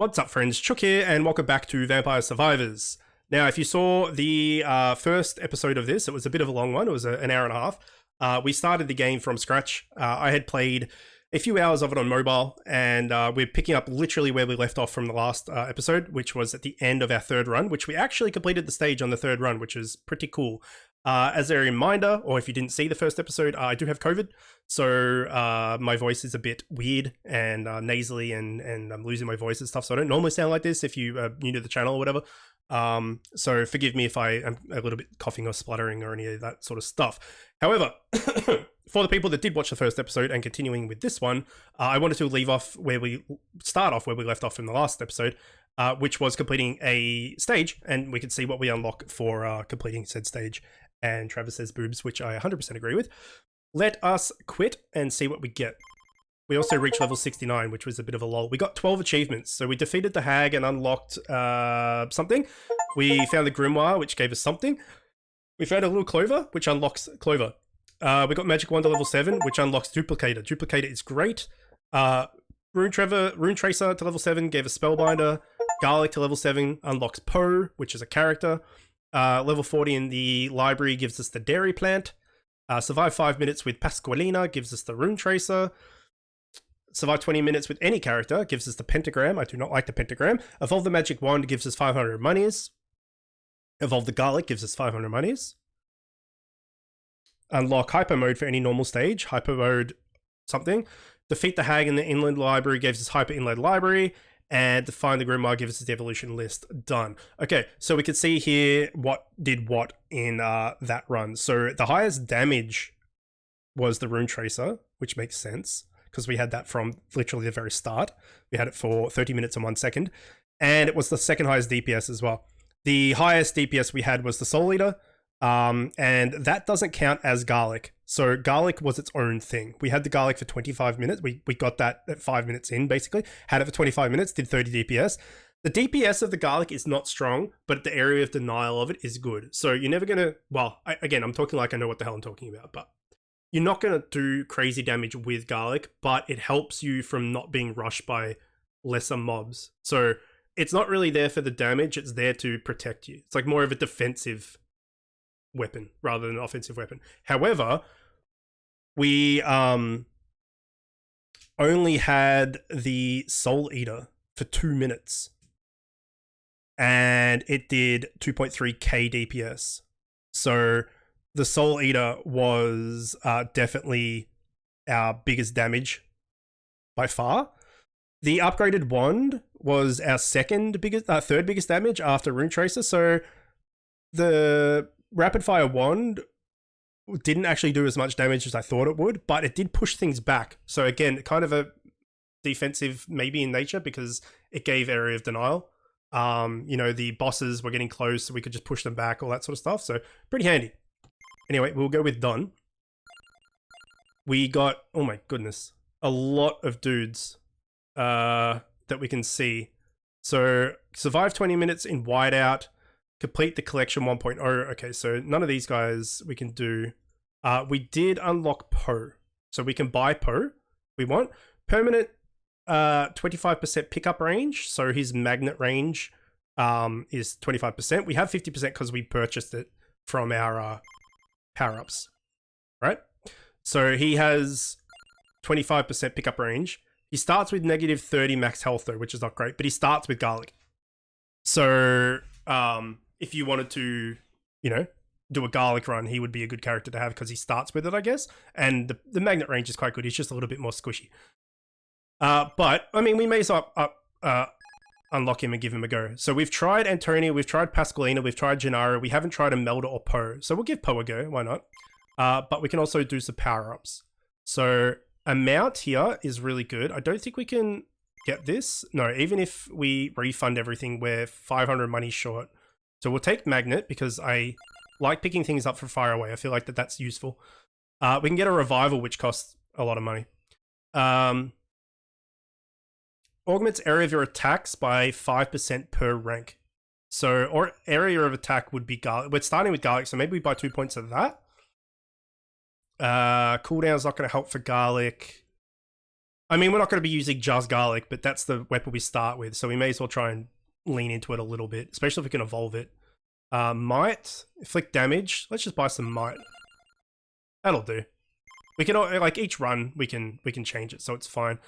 What's up, friends? Chook here, and welcome back to Vampire Survivors. Now, if you saw the first episode of this, it was a bit of a long one. It was an hour and a half. We started the game from scratch. I had played a few hours of it on mobile, and we're picking up literally where we left off from the last episode, which was at the end of our third run, which we actually completed the stage on the third run, which is pretty cool. As a reminder, or if you didn't see the first episode, I do have COVID, so my voice is a bit weird and nasally, and I'm losing my voice and stuff, so I don't normally sound like this if you are new to the channel or whatever. So forgive me if I am a little bit coughing or spluttering or any of that sort of stuff. However, for the people that did watch the first episode and continuing with this one, I wanted to start off where we left off in the last episode, which was completing a stage, and we could see what we unlock for completing said stage. And Travis says boobs, which I 100% agree with. Let us quit and see what we get. We also reached level 69, which was a bit of a lull. We got 12 achievements. So we defeated the hag and unlocked something. We found the grimoire, which gave us something. We found a little clover, which unlocks clover. We got magic wand to level 7, which unlocks duplicator. Duplicator is great. Rune tracer to level 7 gave us spellbinder. Garlic to level 7 unlocks Poe, which is a character. Level 40 in the library gives us the dairy plant. Survive 5 minutes with Pasqualina gives us the rune tracer. Survive 20 minutes with any character gives us the pentagram. I do not like the pentagram. Evolve the magic wand gives us 500 monies. Evolve the garlic gives us 500 monies. Unlock hyper mode for any normal stage. Hyper mode something. Defeat the hag in the inland library gives us hyper inland library. And to find the grimoire gives us the evolution list. Done. Okay, so we can see here what did what in that run. So the highest damage was the rune tracer, which makes sense because we had that from literally the very start. We had it for 30 minutes and 1 second. And it was the second highest DPS as well. The highest DPS we had was the Soul Eater. And that doesn't count as garlic. So garlic was its own thing. We had the garlic for 25 minutes. We got that at 5 minutes in, basically. Had it for 25 minutes, did 30 DPS. The DPS of the garlic is not strong, but the area of denial of it is good. So you're never going to... Well, again, I'm talking like I know what the hell I'm talking about, but you're not going to do crazy damage with garlic, but it helps you from not being rushed by lesser mobs. So it's not really there for the damage. It's there to protect you. It's like more of a defensive weapon rather than an offensive weapon. However, we only had the Soul Eater for 2 minutes and it did 2.3k DPS. So the Soul Eater was definitely our biggest damage by far. The upgraded wand was our third biggest damage after Rune Tracer. So the Rapid Fire Wand didn't actually do as much damage as I thought it would, but it did push things back. So again, kind of a defensive maybe in nature because it gave area of denial. The bosses were getting close, so we could just push them back, all that sort of stuff. So pretty handy. Anyway, we'll go with done. We got, oh my goodness, a lot of dudes that we can see. So survive 20 minutes in whiteout. Complete the collection 1.0. Okay, so none of these guys we can do. We did unlock Poe. So we can buy Poe. We want permanent 25% pickup range. So his magnet range is 25%. We have 50% because we purchased it from our power-ups. Right? So he has 25% pickup range. He starts with negative 30 max health though, which is not great, but he starts with garlic. So if you wanted to, do a garlic run, he would be a good character to have because he starts with it, I guess. And the magnet range is quite good. He's just a little bit more squishy. But, I mean, we may as well unlock him and give him a go. So we've tried Antonio, we've tried Pasqualina, we've tried Gennaro. We haven't tried Imelda or Poe. So we'll give Poe a go. Why not? But we can also do some power-ups. So a mount here is really good. I don't think we can get this. No, even if we refund everything, we're 500 money short. So we'll take magnet because I like picking things up from far away. I feel like that's useful. We can get a revival, which costs a lot of money. Augments area of your attacks by 5% per rank. So, or area of attack would be garlic. We're starting with garlic, so maybe we buy 2 points of that. Cooldown's not going to help for garlic. I mean, we're not going to be using just garlic, but that's the weapon we start with, so we may as well try and lean into it a little bit, especially if we can evolve it. Might, inflict damage. Let's just buy some might. That'll do. We can, like, each run we can change it, so it's fine.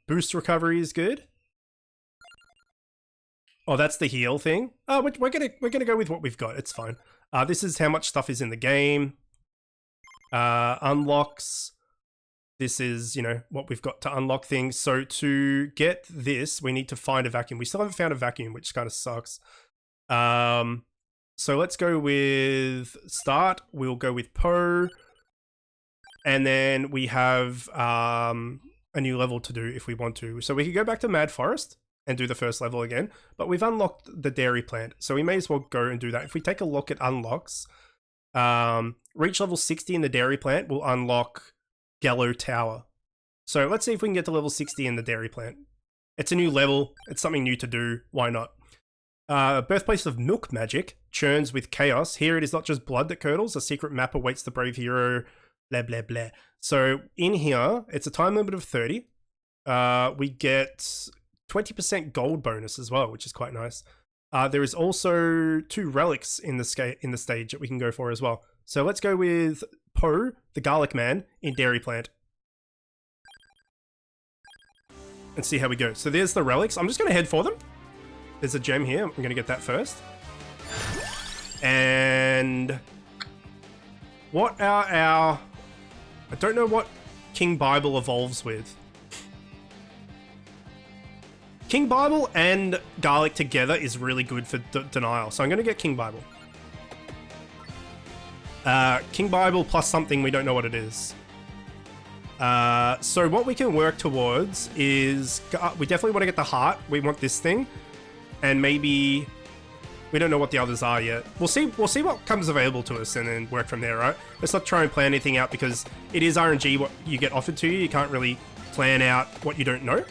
Boost recovery is good. Oh, that's the heal thing. Oh, we're gonna go with what we've got. It's fine. This is how much stuff is in the game. Unlocks. This is, you know, what we've got to unlock things. So to get this, we need to find a vacuum. We still haven't found a vacuum, which kind of sucks. So let's go with start. We'll go with Poe. And then we have a new level to do if we want to. So we could go back to Mad Forest and do the first level again. But we've unlocked the dairy plant. So we may as well go and do that. If we take a look at unlocks, reach level 60 in the dairy plant will unlock Gallow Tower. So let's see if we can get to level 60 in the dairy plant. It's a new level. It's something new to do. Why not? Birthplace of Milk Magic churns with chaos. Here it is not just blood that curdles. A secret map awaits the brave hero. Blah, blah, blah. So in here, it's a time limit of 30. We get 20% gold bonus as well, which is quite nice. There is also 2 relics in the stage that we can go for as well. So let's go with Poe, the Garlic Man, in Dairy Plant. And see how we go. So there's the relics. I'm just going to head for them. There's a gem here. I'm going to get that first. And what are our... I don't know what King Bible evolves with. King Bible and Garlic together is really good for Denial. So I'm going to get King Bible. King Bible plus something, we don't know what it is. So what we can work towards is... we definitely want to get the heart. We want this thing. And maybe... we don't know what the others are yet. We'll see what comes available to us and then work from there, right? Let's not try and plan anything out because it is RNG what you get offered to you. You can't really plan out what you don't know.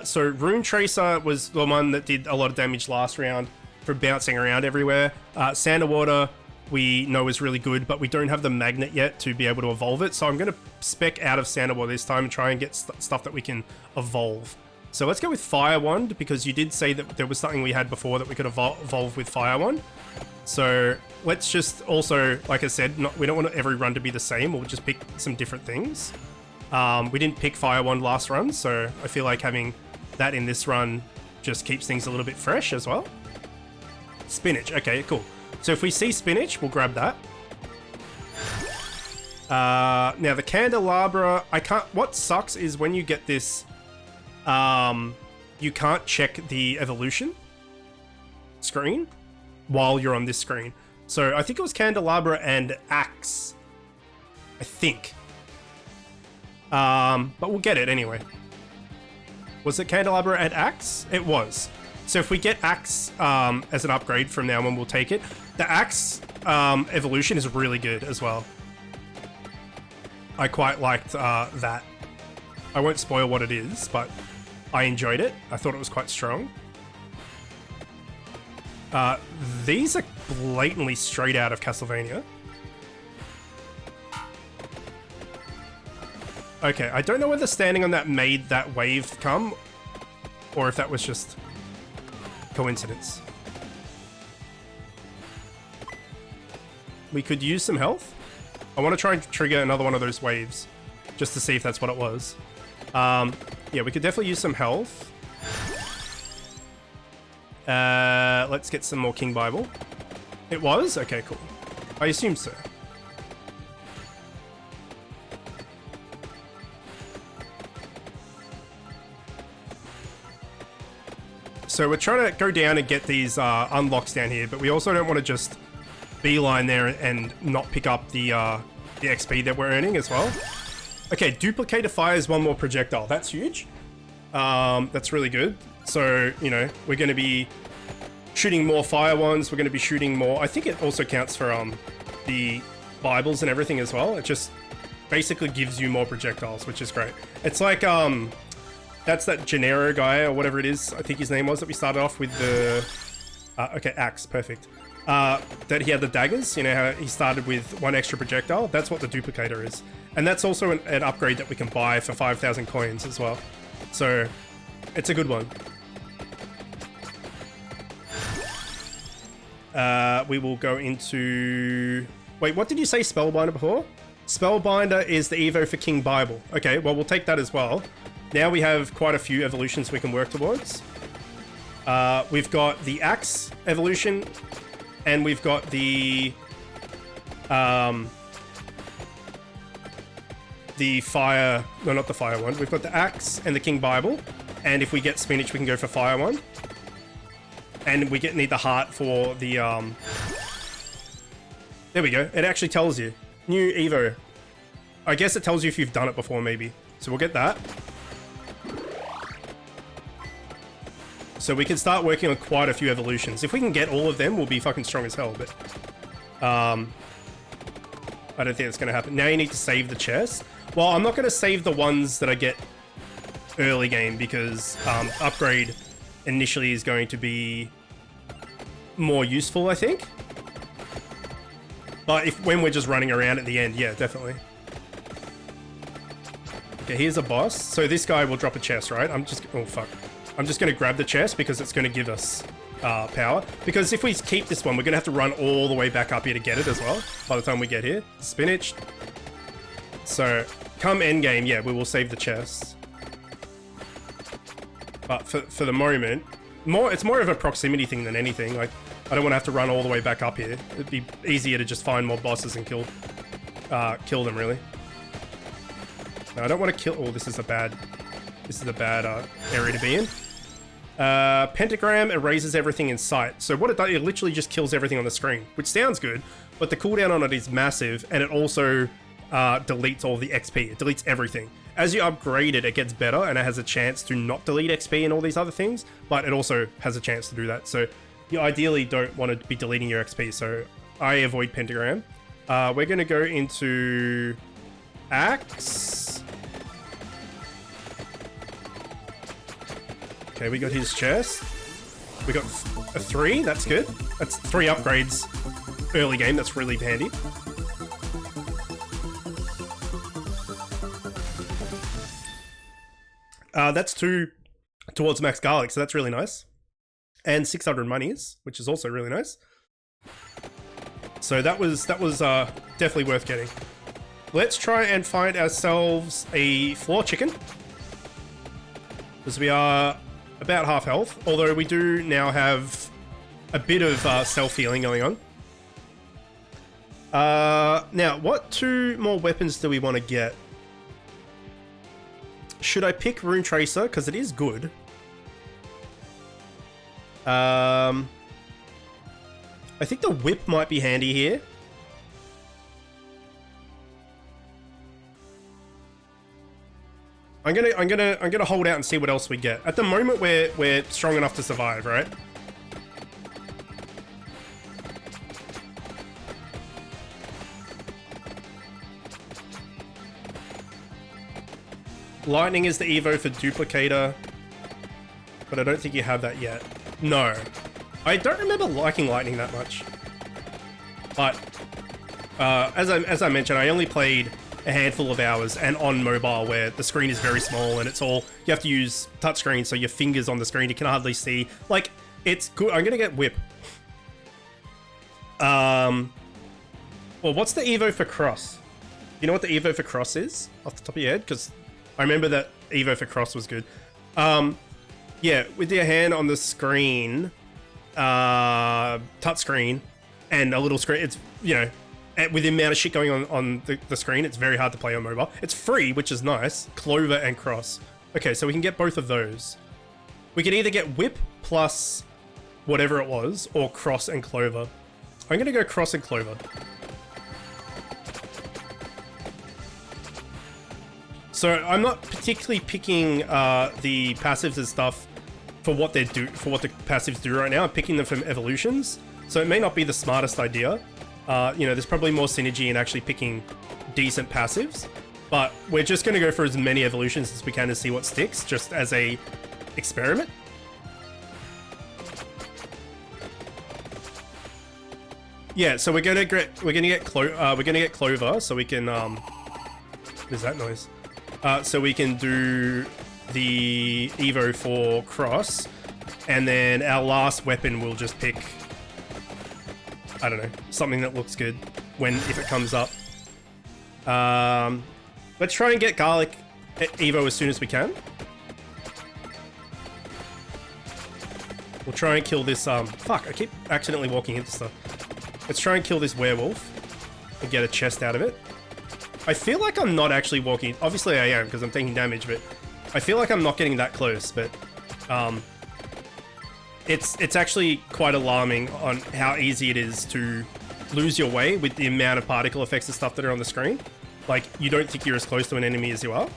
So Rune Tracer was the one that did a lot of damage last round for bouncing around everywhere. Sand and Water we know is really good, but we don't have the magnet yet to be able to evolve it. So I'm going to spec out of Sand and Water this time and try and get stuff that we can evolve. So let's go with Fire Wand because you did say that there was something we had before that we could evolve with Fire Wand. So let's just also, like I said, we don't want every run to be the same. We'll just pick some different things. We didn't pick Fire Wand last run, so I feel like having that in this run just keeps things a little bit fresh as well. Spinach, okay, cool. So if we see spinach, we'll grab that. Now the candelabra, what sucks is when you get this, you can't check the evolution screen while you're on this screen. So I think it was candelabra and axe, I think. But we'll get it anyway. Was it candelabra and axe? It was. So if we get axe as an upgrade from now on, we'll take it. The axe evolution is really good as well. I quite liked that. I won't spoil what it is, but I enjoyed it. I thought it was quite strong. These are blatantly straight out of Castlevania. Okay, I don't know whether standing on that made that wave come, or if that was just coincidence. We could use some health. I want to try and trigger another one of those waves, just to see if that's what it was. Yeah, we could definitely use some health. Let's get some more King Bible. It was? Okay, cool. I assume so. So we're trying to go down and get these unlocks down here, but we also don't want to just beeline there and not pick up the XP that we're earning as well. Okay, Duplicator fires one more projectile. That's huge. That's really good. So, you know, we're going to be shooting more fire ones. We're going to be shooting more. I think it also counts for the Bibles and everything as well. It just basically gives you more projectiles, which is great. It's like... that's that Gennaro guy, or whatever it is, I think his name was, that we started off with the... okay, axe, perfect. that he had the daggers. You know how he started with 1 extra projectile? That's what the duplicator is. And that's also an upgrade that we can buy for 5,000 coins as well. So it's a good one. We will go into... Wait, what did you say Spellbinder before? Spellbinder is the Evo for King Bible. Okay, well, we'll take that as well. Now we have quite a few evolutions we can work towards. We've got the Axe evolution, and we've got the Fire... No, not the Fire one. We've got the Axe and the King Bible, and if we get Spinach, we can go for Fire one. And we need the heart for the... There we go. It actually tells you. New Evo. I guess it tells you if you've done it before, maybe. So we'll get that. So we can start working on quite a few evolutions. If we can get all of them, we'll be fucking strong as hell, but... I don't think it's going to happen. Now you need to save the chest. Well, I'm not going to save the ones that I get early game, because upgrade initially is going to be more useful, I think. But when we're just running around at the end, yeah, definitely. Okay, here's a boss. So this guy will drop a chest, right? Oh, fuck. I'm just going to grab the chest because it's going to give us power. Because if we keep this one, we're going to have to run all the way back up here to get it as well, by the time we get here. Spinach. So, come endgame, yeah, we will save the chest. But for the moment, it's more of a proximity thing than anything. Like, I don't want to have to run all the way back up here. It'd be easier to just find more bosses and kill them, really. No, I don't want to kill... Oh, this is a bad area to be in. Pentagram erases everything in sight. So what it does, it literally just kills everything on the screen, which sounds good, but the cooldown on it is massive, and it also deletes all the XP. It deletes everything. As you upgrade it, it gets better, and it has a chance to not delete XP and all these other things, but it also has a chance to do that. So you ideally don't want to be deleting your XP, so I avoid Pentagram. We're going to go into Axe. Okay, we got his chest. We got a 3, that's good. That's 3 upgrades early game, that's really handy. That's 2 towards max garlic, so that's really nice. And 600 monies, which is also really nice. So that was definitely worth getting. Let's try and find ourselves a floor chicken, because we are about half health, although we do now have a bit of self-healing going on. Now, what 2 more weapons do we want to get? Should I pick Rune Tracer? Because it is good. I think the whip might be handy here. I'm gonna hold out and see what else we get. At the moment, we're strong enough to survive, right? Lightning is the Evo for duplicator, but I don't think you have that yet. No. I don't remember liking lightning that much. But as I mentioned, I only played a handful of hours and on mobile, where the screen is very small and it's all, you have to use touchscreen, so your fingers on the screen, you can hardly see. Like, it's good. I'm gonna get whip. Well, what's the Evo for cross? You know what the Evo for cross is off the top of your head? Because I remember that Evo for cross was good. Yeah, with your hand on the screen, touchscreen, and a little screen, it's, you know, with the amount of shit going on the screen, it's very hard to play on mobile. It's free, which is nice. Clover and cross. Okay, so we can get both of those. We can either get whip plus whatever it was, or cross and clover. I'm gonna go cross and clover. So I'm not particularly picking the passives and stuff for what the passives do right now. I'm picking them from evolutions, so it may not be the smartest idea. You know, there's probably more synergy in actually picking decent passives, but we're just going to go for as many evolutions as we can to see what sticks, just as a experiment. Yeah, so we're gonna get Clover, so we can what is that noise? So we can do the Evo for Cross, and then our last weapon we'll just pick, I don't know, something that looks good if it comes up. Let's try and get Garlic at Evo as soon as we can. We'll try and kill this, fuck, I keep accidentally walking into stuff. Let's try and kill this werewolf and get a chest out of it. I feel like I'm not actually walking, obviously I am because I'm taking damage, but I feel like I'm not getting that close, but it's actually quite alarming on how easy it is to lose your way with the amount of particle effects and stuff that are on the screen. Like, you don't think you're as close to an enemy as you are.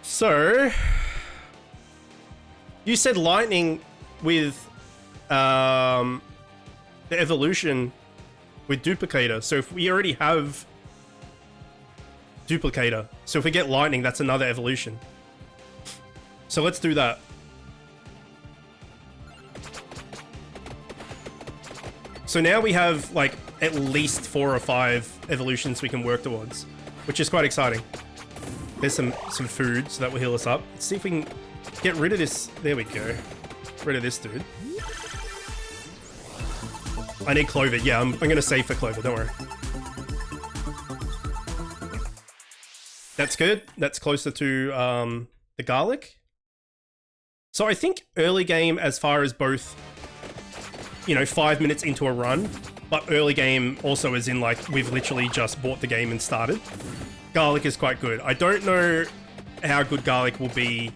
So, you said lightning with the evolution with duplicator. So if we already have duplicator, so if we get lightning, that's another evolution. So let's do that. So now we have like at least 4 or 5 evolutions we can work towards, which is quite exciting. There's some food, so that will heal us up. Let's see if we can get rid of this. There we go. Get rid of this dude. I need Clover. Yeah, I'm going to save for Clover. Don't worry. That's good. That's closer to the Garlic. So I think early game, as far as both, you know, 5 minutes into a run, but early game also is in like, we've literally just bought the game and started. Garlic is quite good. I don't know how good Garlic will be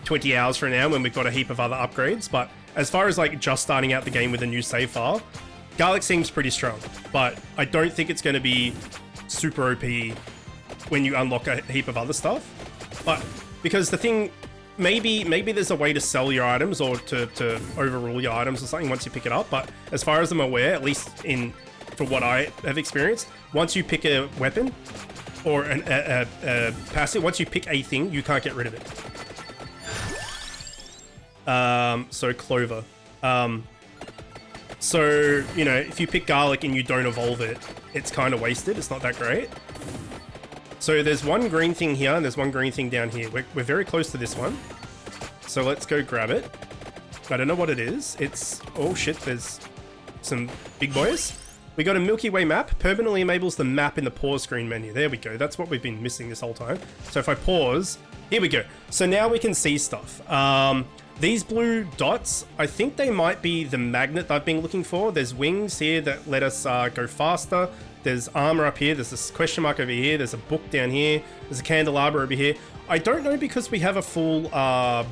20 hours from now when we've got a heap of other upgrades, but as far as like just starting out the game with a new save file, Garlic seems pretty strong, but I don't think it's going to be super OP when you unlock a heap of other stuff. But because the thing, maybe there's a way to sell your items or to overrule your items or something once you pick it up, but as far as I'm aware, at least for what I have experienced, once you pick a weapon or a passive, once you pick a thing, you can't get rid of it. So Clover. So, you know, if you pick Garlic and you don't evolve it, it's kind of wasted. It's not that great. So there's one green thing here and there's one green thing down here. We're very close to this one. So let's go grab it. I don't know what it is. It's... Oh shit, there's some big boys. We got a Milky Way map. Permanently enables the map in the pause screen menu. There we go. That's what we've been missing this whole time. So if I pause... Here we go. So now we can see stuff. These blue dots, I think they might be the magnet that I've been looking for. There's wings here that let us go faster. There's armor up here. There's this question mark over here. There's a book down here. There's a candelabra over here. I don't know, because we have a full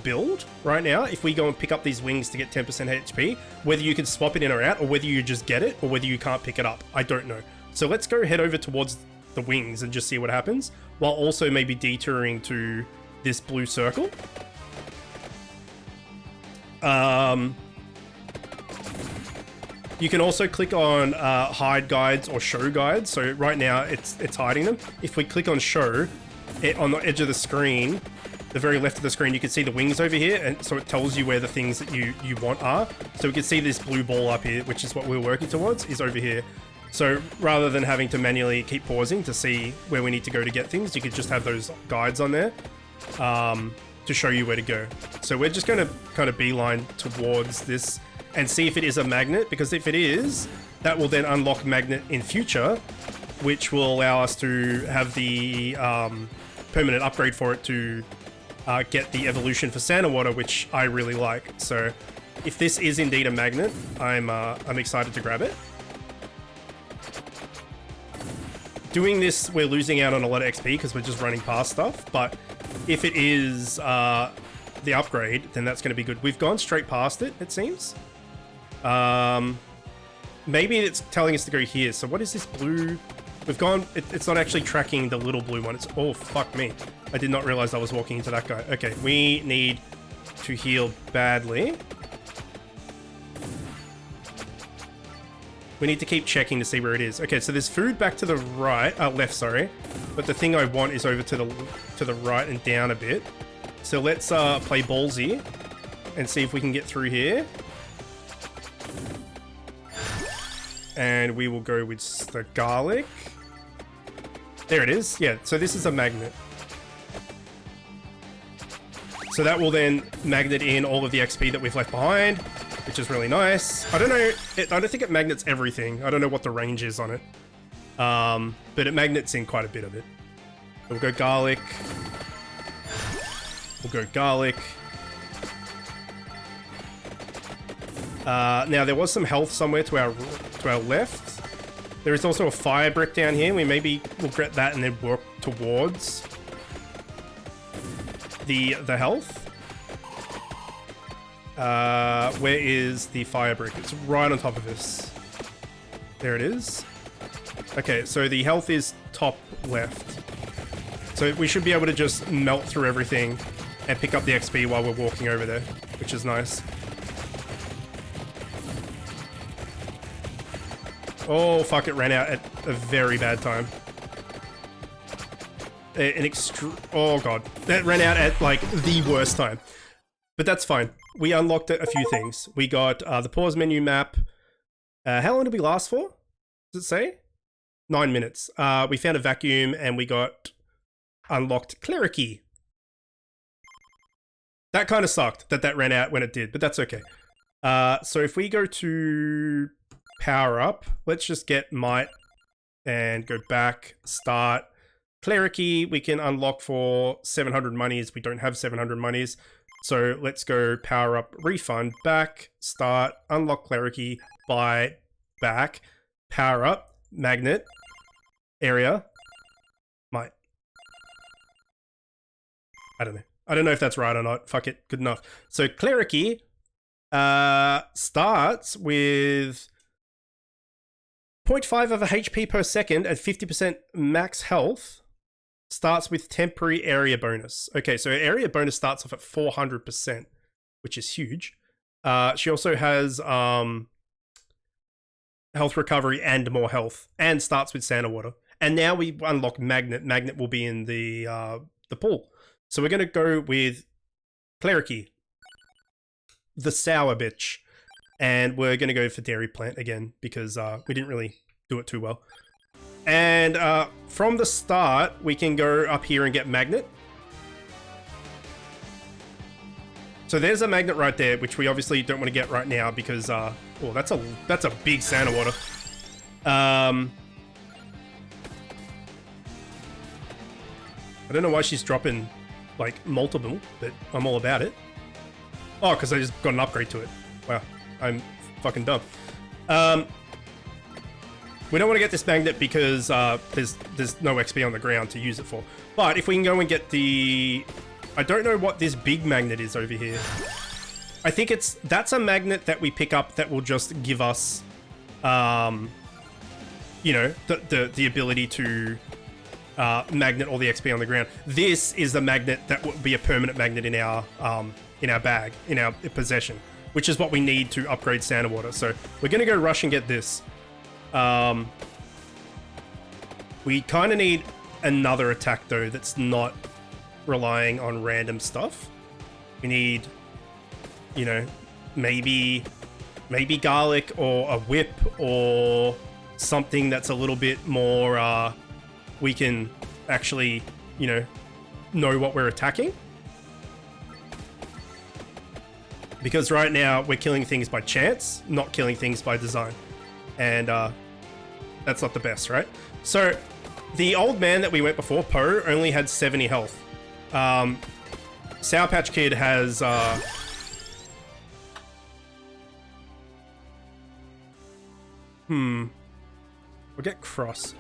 build right now, if we go and pick up these wings to get 10% HP, whether you can swap it in or out, or whether you just get it, or whether you can't pick it up. I don't know. So let's go head over towards the wings and just see what happens, while also maybe detouring to this blue circle. You can also click on hide guides or show guides. So right now it's hiding them. If we click on show, on the edge of the screen, the very left of the screen, you can see the wings over here, and so it tells you where the things that you want are. So we can see this blue ball up here, which is what we're working towards, is over here. So rather than having to manually keep pausing to see where we need to go to get things, you could just have those guides on there to show you where to go. So we're just going to kind of beeline towards this and see if it is a magnet, because if it is, that will then unlock magnet in future, which will allow us to have the permanent upgrade for it to get the evolution for Santa Water, which I really like. So if this is indeed a magnet, I'm excited to grab it. Doing this, we're losing out on a lot of XP because we're just running past stuff, but if it is the upgrade, then that's going to be good. We've gone straight past it, it seems. Maybe it's telling us to go here. So what is this blue? We've gone... It's not actually tracking the little blue one. It's... Oh, fuck me. I did not realize I was walking into that guy. Okay, we need to heal badly. We need to keep checking to see where it is. Okay, so there's food back to the right, left, sorry. But the thing I want is over to the right and down a bit. So let's play ballsy and see if we can get through here. And we will go with the garlic. There it is. Yeah, so this is a magnet. So that will then magnet in all of the XP that we've left behind, which is really nice. I don't know, I don't think it magnets everything. I don't know what the range is on it. But it magnets in quite a bit of it. We'll go garlic. We'll go garlic. Now there was some health somewhere to our left. There is also a fire brick down here. We maybe will get that and then work towards the health. Where is the fire brick? It's right on top of us. There it is. Okay, so the health is top left. So we should be able to just melt through everything and pick up the XP while we're walking over there, which is nice. Oh, fuck, it ran out at a very bad time. Oh, God. That ran out at, like, the worst time. But that's fine. We unlocked a few things. We got the pause menu map. How long did we last for? Does it say? 9 minutes. We found a vacuum and we got unlocked clericy. That kind of sucked that ran out when it did, but that's okay. So if we go to power up, let's just get might and go back, start. Clericy, we can unlock for 700 monies. We don't have 700 monies. So let's go power up, refund, back, start, unlock clericy, buy, back, power up, magnet, area, might. I don't know. I don't know if that's right or not. Fuck it. Good enough. So clericy starts with 0.5 of a HP per second at 50% max health. Starts with temporary area bonus. Okay, so area bonus starts off at 400%, which is huge. She also has health recovery and more health, and starts with Santa Water. And now we unlock Magnet. Magnet will be in the pool. So we're going to go with Clericy, the sour bitch. And we're going to go for Dairy Plant again, because we didn't really do it too well. And from the start, we can go up here and get Magnet. So there's a Magnet right there, which we obviously don't want to get right now because, oh, that's a big Santa Water. I don't know why she's dropping, like, multiple, but I'm all about it. Oh, because I just got an upgrade to it. Wow, I'm fucking dumb. We don't want to get this magnet because there's no XP on the ground to use it for. But if we can go and get the... I don't know what this big magnet is over here. I think that's a magnet that we pick up that will just give us, you know, the ability to magnet all the XP on the ground. This is the magnet that will be a permanent magnet in our bag, in our possession, which is what we need to upgrade Santa Water. So we're gonna go rush and get this. We kind of need another attack though that's not relying on random stuff. We need, you know, maybe garlic or a whip or something that's a little bit more, we can actually, you know what we're attacking. Because right now we're killing things by chance, not killing things by design. And that's not the best, right? So the old man that we went before, Poe, only had 70 health. Sour Patch Kid has we'll get Cross.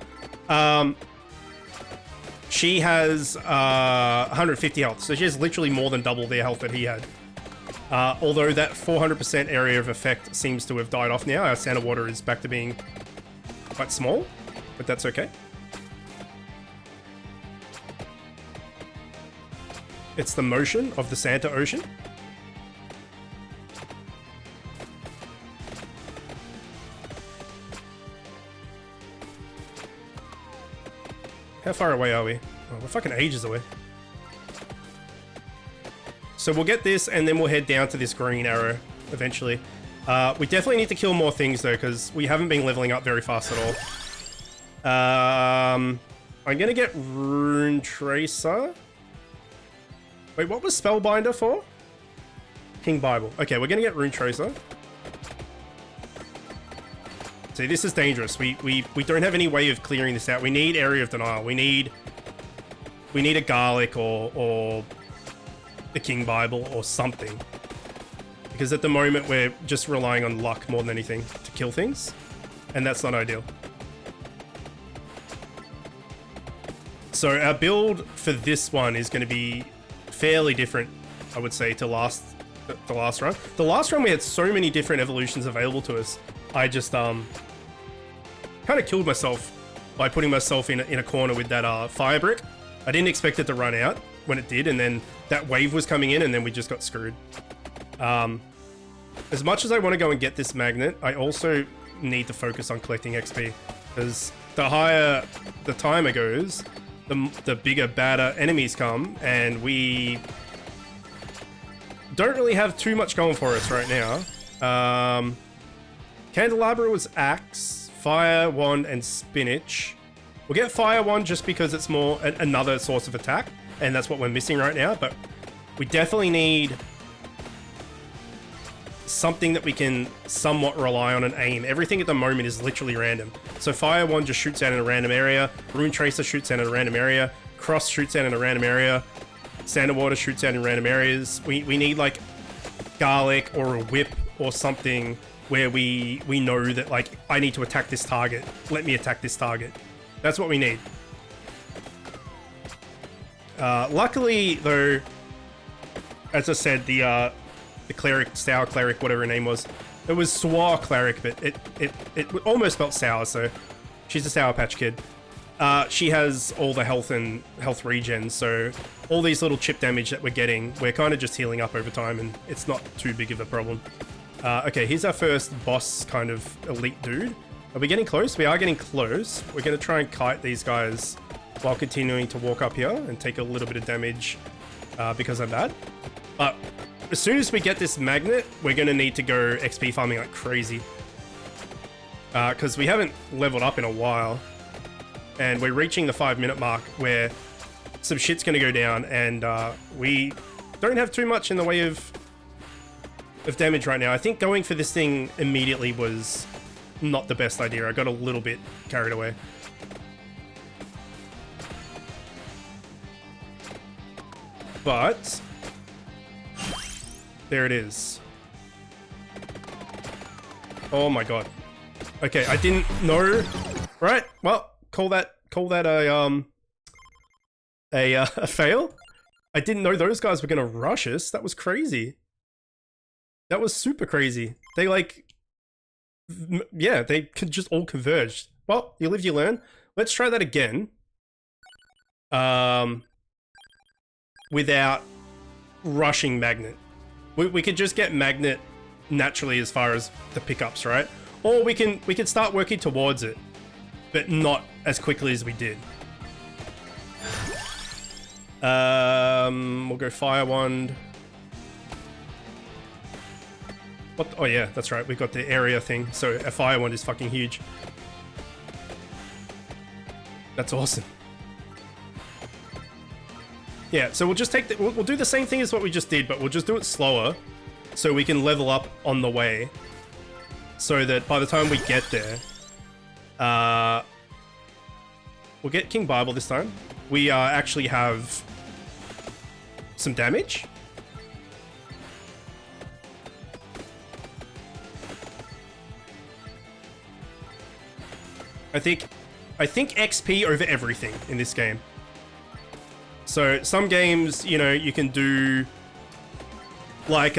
She has 150 health, so she has literally more than double the health that he had. Although that 400% area of effect seems to have died off now. Our Santa Water is back to being quite small, but that's okay. It's the motion of the Santa Ocean. How far away are we? Oh, we're fucking ages away. so we'll get this and then we'll head down to this green arrow eventually. We definitely need to kill more things though, because we haven't been leveling up very fast at all. I'm gonna get Rune Tracer. Wait, what was Spellbinder for? King Bible. Okay, we're gonna get Rune Tracer. See, this is dangerous. We don't have any way of clearing this out. We need Area of Denial. We need a Garlic or the King Bible or something. Because at the moment we're just relying on luck more than anything to kill things. And that's not ideal. So our build for this one is going to be fairly different, I would say, to the last run. The last run we had so many different evolutions available to us. I just kind of killed myself by putting myself in a corner with that fire brick. I didn't expect it to run out when it did, and then that wave was coming in, and then we just got screwed. As much as I want to go and get this magnet, I also need to focus on collecting XP, because the higher the timer goes, the bigger, badder enemies come, and we don't really have too much going for us right now. Candelabra was axe, fire wand, and spinach. We'll get fire wand just because it's more another source of attack, and that's what we're missing right now, but we definitely need something that we can somewhat rely on and aim. Everything at the moment is literally random. So fire wand just shoots out in a random area, Rune Tracer shoots out in a random area, cross shoots out in a random area, standard water shoots out in random areas. We need like garlic or a whip or something where we know that, like, I need to attack this target. Let me attack this target. That's what we need. Luckily, though, as I said, the cleric, sour cleric, whatever her name was, it was Sour cleric, but it almost spelled sour, so she's a Sour Patch Kid. She has all the health and health regen, so all these little chip damage that we're getting, we're kind of just healing up over time, and it's not too big of a problem. Okay, here's our first boss kind of elite dude. Are we getting close? We are getting close. We're going to try and kite these guys while continuing to walk up here and take a little bit of damage because of that. But as soon as we get this magnet, we're going to need to go XP farming like crazy. Because we haven't leveled up in a while. And we're reaching the 5-minute mark where some shit's going to go down, and we don't have too much in the way of damage right now. I think going for this thing immediately was not the best idea. I got a little bit carried away. But there it is. Oh my god. Okay, I didn't know. Right, well, call that a fail. I didn't know those guys were gonna rush us. That was crazy. That was super crazy. They yeah, they could just all converge. Well, you live, you learn. Let's try that again. Without rushing magnet. We could just get magnet naturally as far as the pickups, right? Or we can start working towards it, but not as quickly as we did. We'll go fire wand. What? Oh yeah, that's right. We've got the area thing, so a fire wand is fucking huge. That's awesome. Yeah, so we'll just take the, we'll do the same thing as what we just did, but we'll just do it slower, so we can level up on the way, so that by the time we get there, we'll get King Bible this time. We actually have some damage. I think XP over everything in this game. So some games, you know, you can do like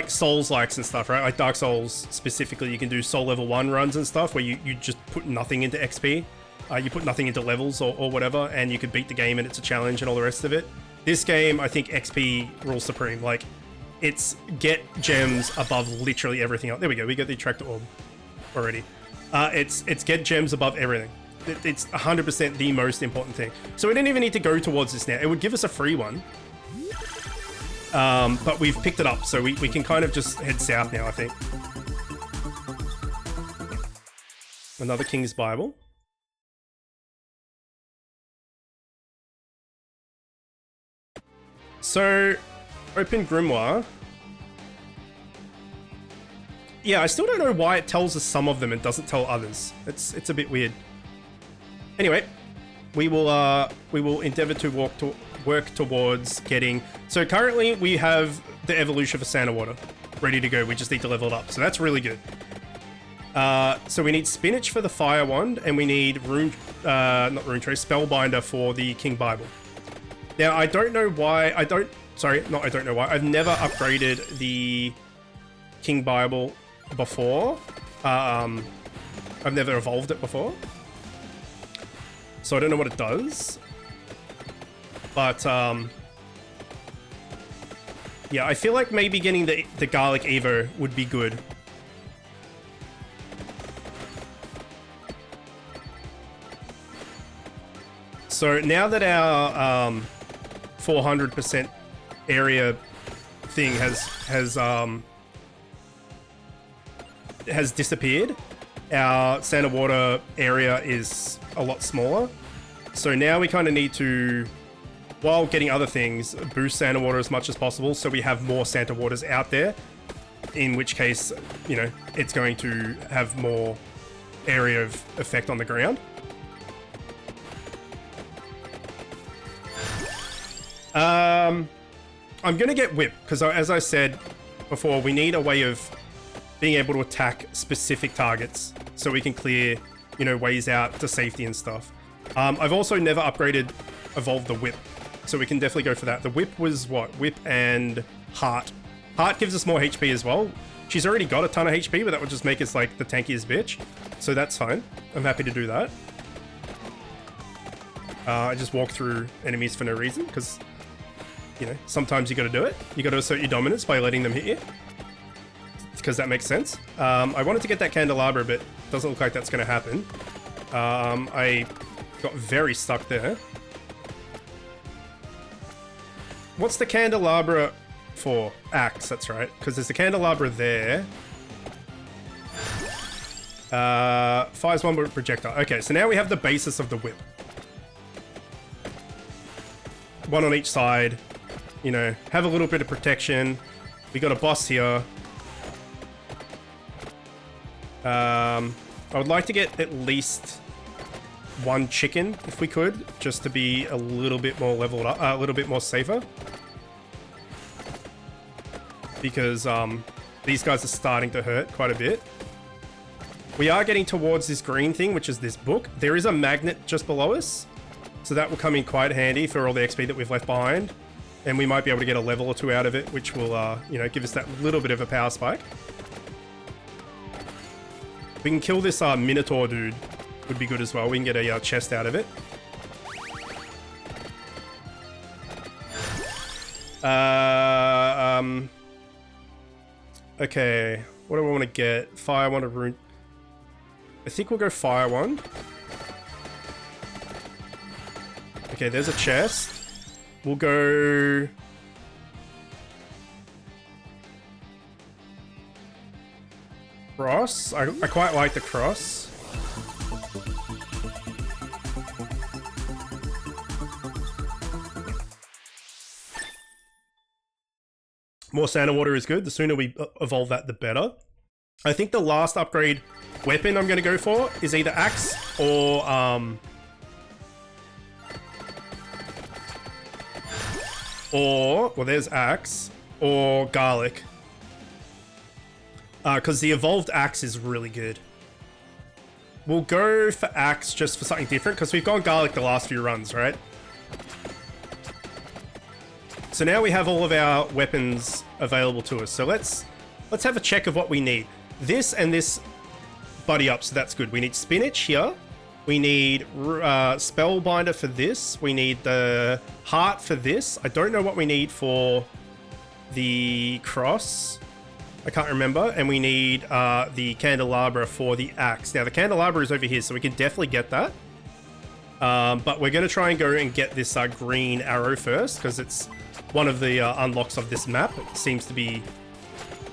Souls-likes and stuff, right? Like Dark Souls specifically, you can do Soul Level 1 runs and stuff where you just put nothing into XP. You put nothing into levels or whatever, and you can beat the game and it's a challenge and all the rest of it. This game, I think XP rules supreme. Like, it's get gems above literally everything else. There we go, we got the Attractor Orb already. It's get gems above everything. It's 100% the most important thing. So we don't even need to go towards this now. It would give us a free one. But we've picked it up, so we can kind of just head south now, I think. Another King's Bible. So, open Grimoire. Yeah, I still don't know why it tells us some of them and doesn't tell others. It's a bit weird. Anyway, we will endeavor to work towards getting. So currently we have the evolution for Santa Water ready to go. We just need to level it up, so that's really good. So we need spinach for the fire wand, and we need not rune tray, spellbinder for the King Bible. Now I don't know why I don't know why I've never upgraded the King Bible before. I've never evolved it before, so I don't know what it does. But yeah, I feel like maybe getting the garlic evo would be good. So now that our 400% area thing has disappeared, our Santa Water area is a lot smaller. So now we kind of need to, while getting other things, boost Santa Water as much as possible so we have more Santa Waters out there, in which case, you know, it's going to have more area of effect on the ground. I'm gonna get Whip, because as I said before, we need a way of being able to attack specific targets so we can clear, you know, ways out to safety and stuff. I've also never evolved the Whip, so we can definitely go for that. The Whip was what? Whip and Heart. Heart gives us more HP as well. She's already got a ton of HP, but that would just make us like the tankiest bitch, so that's fine. I'm happy to do that. I just walk through enemies for no reason, because, you know, sometimes you gotta do it. You gotta assert your dominance by letting them hit you, because that makes sense. I wanted to get that candelabra, but doesn't look like that's gonna happen. I got very stuck there. What's the candelabra for? Axe, that's right, because there's a candelabra there. Fires one projectile. Okay, so now we have the basis of the whip. One on each side. You know, have a little bit of protection. We got a boss here. I would like to get at least one chicken if we could, just to be a little bit more leveled up, a little bit more safer. Because these guys are starting to hurt quite a bit. We are getting towards this green thing, which is this book. There is a magnet just below us, so that will come in quite handy for all the XP that we've left behind. And we might be able to get a level or two out of it, which will, you know, give us that little bit of a power spike. We can kill this Minotaur dude, would be good as well. We can get a chest out of it. Okay, what do I want to get? Fire one of rune. I think we'll go fire one. Okay, there's a chest. We'll go... cross. I quite like the cross. More Santa Water is good. The sooner we evolve that, the better. I think the last upgrade weapon I'm going to go for is either axe or... well, there's axe or garlic. Because the evolved axe is really good. We'll go for axe just for something different, because we've gone garlic the last few runs, right? So now we have all of our weapons available to us. So let's have a check of what we need. This and this buddy up, so that's good. We need spinach here. We need spellbinder for this. We need the heart for this. I don't know what we need for the cross. I can't remember. And we need the candelabra for the axe. Now the candelabra is over here, so we can definitely get that. But we're going to try and go and get this green arrow first, because it's one of the unlocks of this map. It seems to be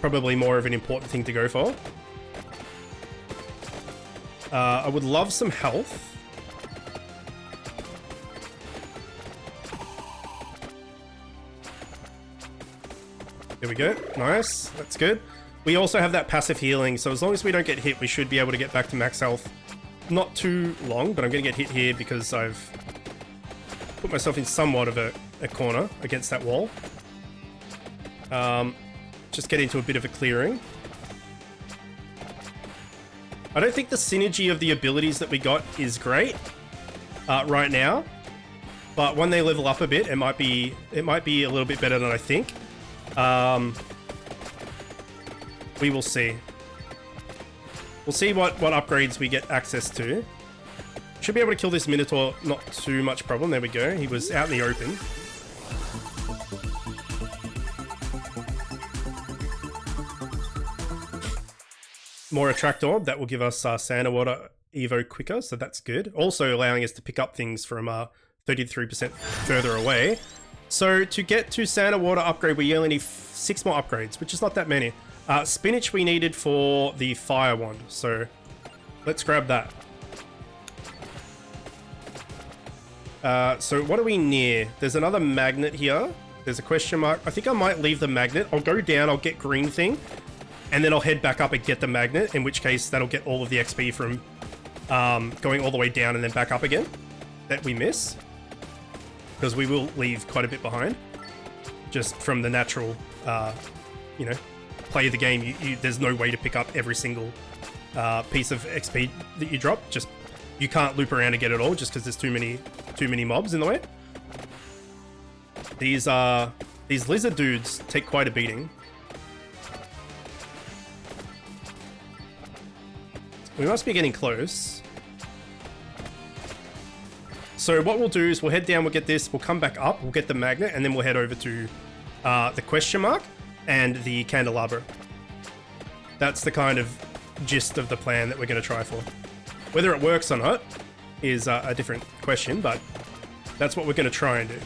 probably more of an important thing to go for. I would love some health. There we go. Nice. That's good. We also have that passive healing, so as long as we don't get hit, we should be able to get back to max health. Not too long, but I'm going to get hit here because I've put myself in somewhat of a corner against that wall. Just get into a bit of a clearing. I don't think the synergy of the abilities that we got is great right now, but when they level up a bit, it might be a little bit better than I think. We will see. We'll see what upgrades we get access to. Should be able to kill this Minotaur, not too much problem. There we go. He was out in the open. More Attract Orb. That will give us Sand Water Evo quicker, so that's good. Also allowing us to pick up things from 33% further away. So to get to Sand Water upgrade, we only need 6 more upgrades, which is not that many. Spinach we needed for the Fire Wand, so let's grab that. So what are we near? There's another magnet here. There's a question mark. I think I might leave the magnet. I'll go down, I'll get green thing, and then I'll head back up and get the magnet, in which case that'll get all of the XP from going all the way down and then back up again that we miss. Because we will leave quite a bit behind. Just from the natural, you know, play of the game, there's no way to pick up every single piece of XP that you drop. Just you can't loop around and get it all just because there's too many mobs in the way. These lizard dudes take quite a beating. We must be getting close. So what we'll do is we'll head down, we'll get this, we'll come back up, we'll get the magnet, and then we'll head over to the question mark and the candelabra. That's the kind of gist of the plan that we're going to try for. Whether it works or not is a different question, but that's what we're going to try and do.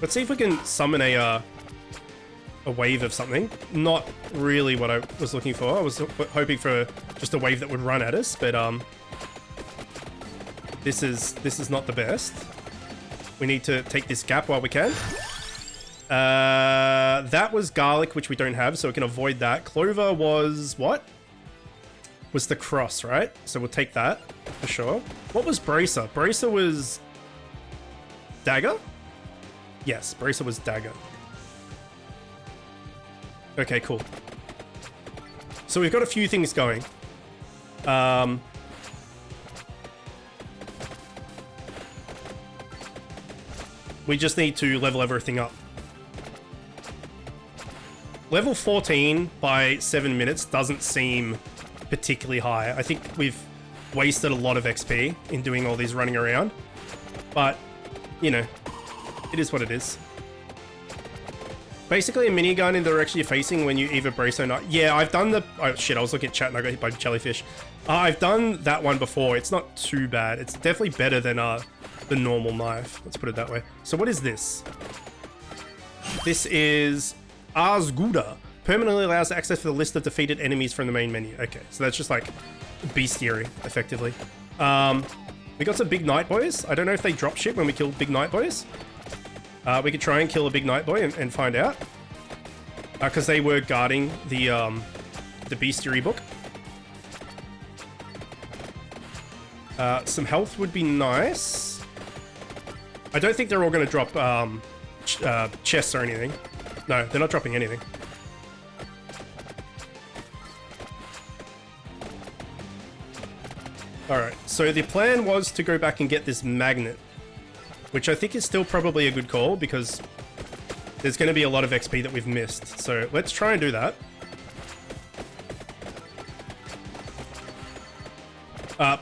Let's see if we can summon a wave of something. Not really what I was looking for. I was hoping for just a wave that would run at us, but this is not the best. We need to take this gap while we can. That was garlic, which we don't have, so we can avoid that. Clover was what? Was the cross, right? So we'll take that for sure. What was Bracer? Bracer was dagger? Yes, Bracer was dagger. Okay, cool. So we've got a few things going. We just need to level everything up. Level 14 by 7 minutes doesn't seem particularly high. I think we've wasted a lot of XP in doing all these running around. But, you know, it is what it is. Basically a minigun in the direction you're facing when you either brace or not. Yeah, I've done the... Oh shit, I was looking at chat and I got hit by jellyfish. I've done that one before. It's not too bad. It's definitely better than the normal knife. Let's put it that way. So what is this? This is Ars Gouda. Permanently allows access to the list of defeated enemies from the main menu. Okay, so that's just like bestiary, effectively. We got some big night boys. I don't know if they drop shit when we kill big night boys. We could try and kill a big night boy and find out. Because they were guarding the bestiary book. Some health would be nice. I don't think they're all going to drop chests or anything. No, they're not dropping anything. Alright, so the plan was to go back and get this magnet, which I think is still probably a good call because there's going to be a lot of XP that we've missed. So let's try and do that.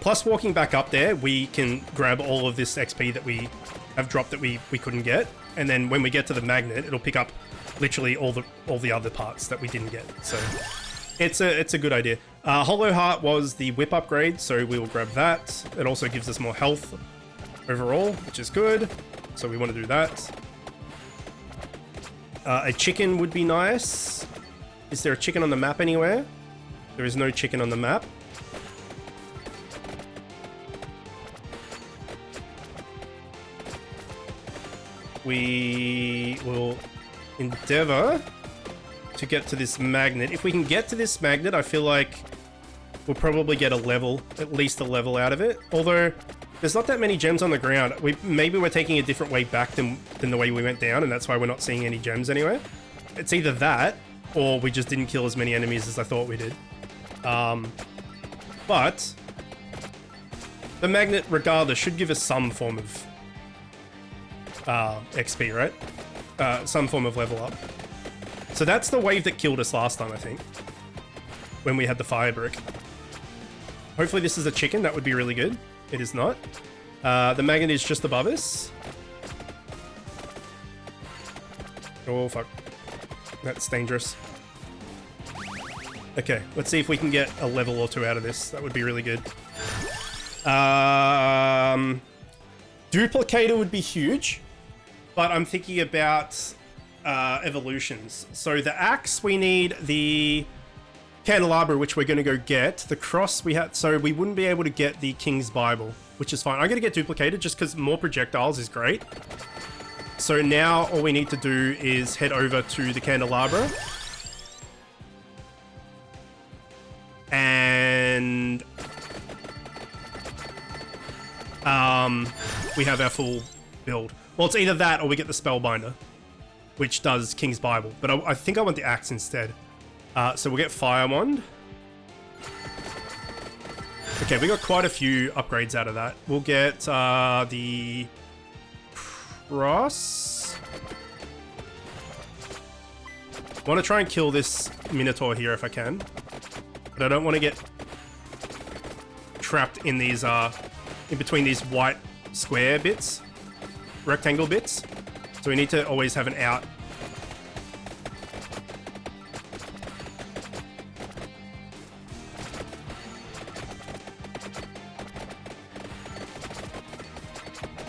Plus walking back up there, we can grab all of this XP that we have dropped that we couldn't get. And then when we get to the magnet, it'll pick up literally all the other parts that we didn't get. So it's a good idea. Hollow Heart was the whip upgrade, so we will grab that. It also gives us more health overall, which is good. So we want to do that. A chicken would be nice. Is there a chicken on the map anywhere? There is no chicken on the map. We will endeavor to get to this magnet. If we can get to this magnet, I feel like we'll probably get a level, at least a level out of it. Although, there's not that many gems on the ground. Maybe we're taking a different way back than the way we went down, and that's why we're not seeing any gems anywhere. It's either that, or we just didn't kill as many enemies as I thought we did. But the magnet, regardless, should give us some form of XP, right? Some form of level up. So that's the wave that killed us last time, I think, when we had the fire brick. Hopefully this is a chicken. That would be really good. It is not. The magnet is just above us. Oh, fuck. That's dangerous. Okay, let's see if we can get a level or two out of this. That would be really good. Duplicator would be huge, but I'm thinking about evolutions. So the axe, we need the candelabra, which we're going to go get. The cross we had, so we wouldn't be able to get the King's Bible, which is fine. I'm going to get duplicated just because more projectiles is great. So now all we need to do is head over to the candelabra. And we have our full build. Well, it's either that or we get the Spellbinder, which does King's Bible. But I think I want the axe instead. So we'll get Fire Wand. Okay, we got quite a few upgrades out of that. We'll get the cross. I want to try and kill this Minotaur here if I can. But I don't want to get trapped in these, in between these white square bits, rectangle bits. So we need to always have an out.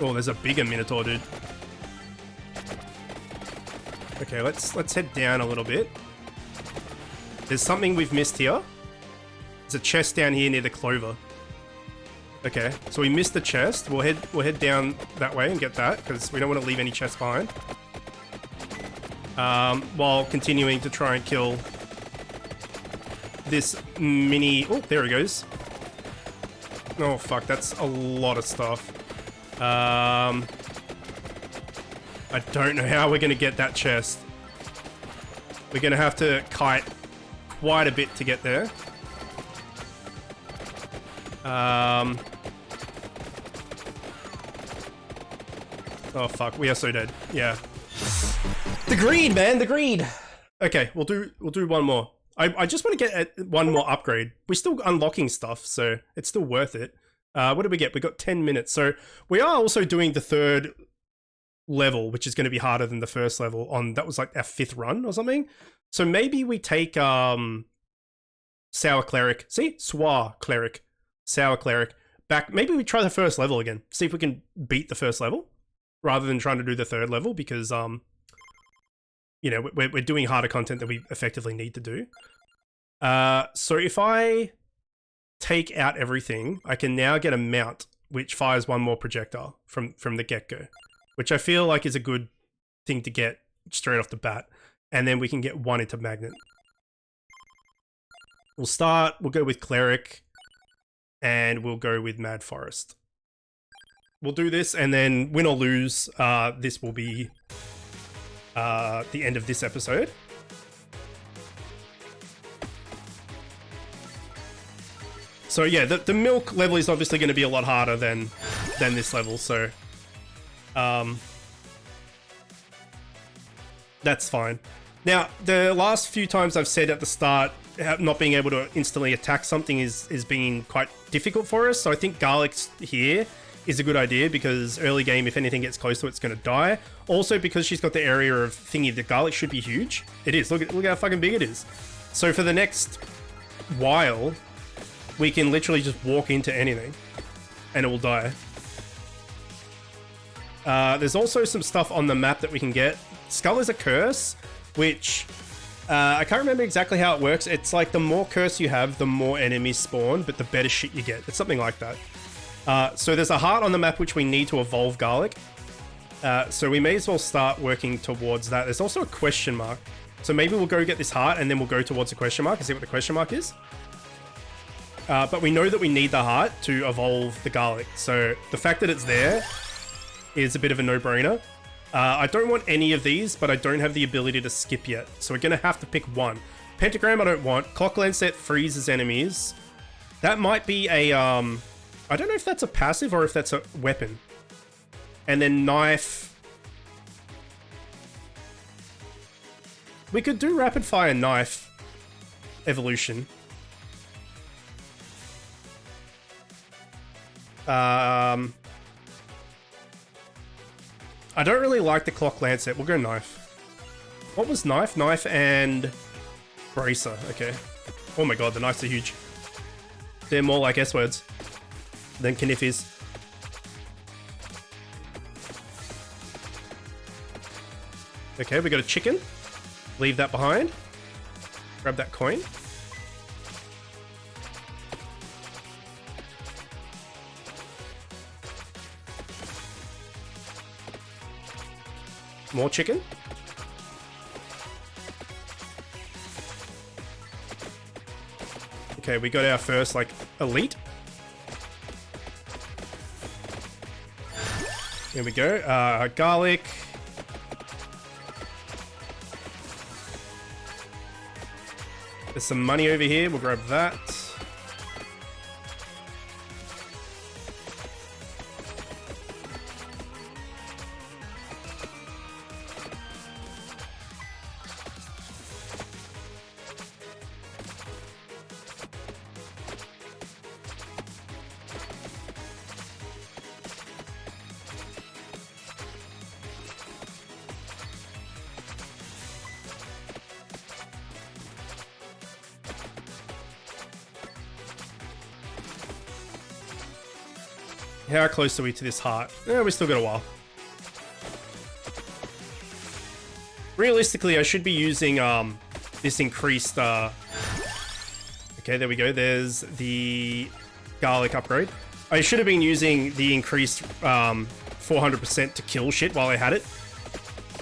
Oh, there's a bigger Minotaur, dude. Okay, let's head down a little bit. There's something we've missed here. There's a chest down here near the clover. Okay, so we missed the chest. We'll head down that way and get that because we don't want to leave any chests behind. While continuing to try and kill this mini. Oh, there he goes. Oh fuck, that's a lot of stuff. I don't know how we're gonna get that chest. We're gonna have to kite quite a bit to get there. Oh fuck, we are so dead. Yeah. The greed, man, the greed. Okay, we'll do one more. I just want to get one more upgrade. We're still unlocking stuff, so it's still worth it. What did we get? We got 10 minutes. So we are also doing the third level, which is going to be harder than the first level on, that was like our 5th run or something. So maybe we take Sour Cleric. See? Sour Cleric. Sour Cleric. Back. Maybe we try the first level again. See if we can beat the first level rather than trying to do the third level because, you know, we're doing harder content that we effectively need to do. So if I take out everything, I can now get a mount which fires one more projectile from the get-go, which I feel like is a good thing to get straight off the bat. And then we can get one into magnet. We'll go with Cleric, and we'll go with Mad Forest. We'll do this, and then win or lose, this will be the end of this episode. So yeah, the milk level is obviously going to be a lot harder than this level, so that's fine. Now, the last few times I've said at the start, not being able to instantly attack something is being quite difficult for us, so I think Garlic here is a good idea because early game, if anything gets close to it, it's going to die. Also, because she's got the area of thingy, the Garlic should be huge. It is. Look how fucking big it is. So for the next while, we can literally just walk into anything and it will die. There's also some stuff on the map that we can get. Skull is a curse, which I can't remember exactly how it works. It's like the more curse you have, the more enemies spawn, but the better shit you get. It's something like that. So there's a heart on the map which we need to evolve Garlic. So we may as well start working towards that. There's also a question mark. So maybe we'll go get this heart and then we'll go towards the question mark and see what the question mark is. But we know that we need the heart to evolve the Garlic. So the fact that it's there is a bit of a no-brainer. I don't want any of these, but I don't have the ability to skip yet. So we're going to have to pick one. Pentagram I don't want. Clock Lancet freezes enemies. That might be a... I don't know if that's a passive or if that's a weapon. And then Knife. We could do Rapid Fire Knife evolution. I don't really like the Clock Lancet. We'll go Knife. What was Knife? Knife and Bracer. Okay. Oh my god, the knives are huge. They're more like S-words than Kniffies. Okay, we got a chicken. Leave that behind. Grab that coin. More chicken. Okay, we got our first, like, elite. There we go. Garlic. There's some money over here. We'll grab that. How close are we to this heart? Yeah, we still got a while. Realistically, I should be using this increased... Okay, there we go. There's the Garlic upgrade. I should have been using the increased 400% to kill shit while I had it.